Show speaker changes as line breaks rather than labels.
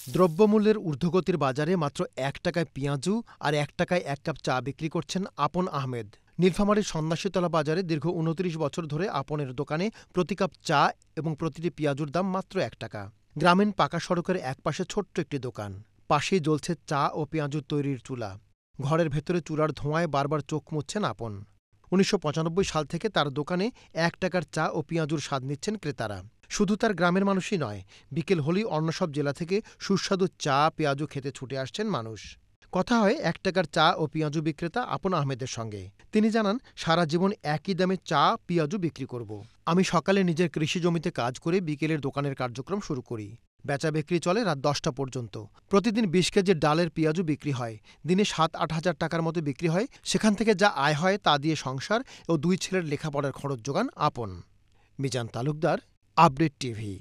দ্রব্যমূল্যের ঊর্ধ্বগতির বাজারে মাত্র ১ টাকায় পেঁয়াজু আর ১ টাকায় ১ কাপ চা বিক্রি করছেন আপন আহমেদ। নীলফামারীর সন্ন্যাসীতলা বাজারে দীর্ঘ ২৯ বছর ধরে আপনের দোকানে প্রতি কাপ চা এবং প্রতিটি পেঁয়াজুর দাম মাত্র ১ টাকা। গ্রামীণ পাকা সড়কের একপাশে ছোট্ট একটি দোকান, পাশেই জ্বলছে চা ও পেঁয়াজুর তৈরির চুলা। ঘরের ভেতরে চুলার ধোঁয়ায় বারবার চোখ মুছছেন আপন। ১৯৯৫ সাল থেকে তার দোকানে ১ টাকার চা ও পেঁয়াজুর স্বাদ নিচ্ছেন ক্রেতারা। শুধু তার গ্রামের মানুষই নয়, বিকেল হলেই অন্য সব জেলা থেকে সুস্বাদু চা পেঁয়াজু খেতে ছুটে আসছেন মানুষ। কথা হয় ১ টাকার চা ও পেঁয়াজু বিক্রেতা আপন আহমেদের সঙ্গে। তিনি জানান, সারা জীবন একই দামে চা পেঁয়াজু বিক্রি করব। আমি সকালে নিজের কৃষি জমিতে কাজ করে বিকেলের দোকানের কার্যক্রম শুরু করি। বেচা বিক্রি চলে রাত ১০টা পর্যন্ত। প্রতিদিন ২০ কেজি ডালের পেঁয়াজু বিক্রি হয়। দিনে ৭-৮ হাজার টাকার মতো বিক্রি হয়। সেখান থেকে যা আয় হয় তা দিয়ে সংসার ও ২ ছেলের লেখাপড়ার খরচ যোগান আপন। Mizan Talukdar, update TV.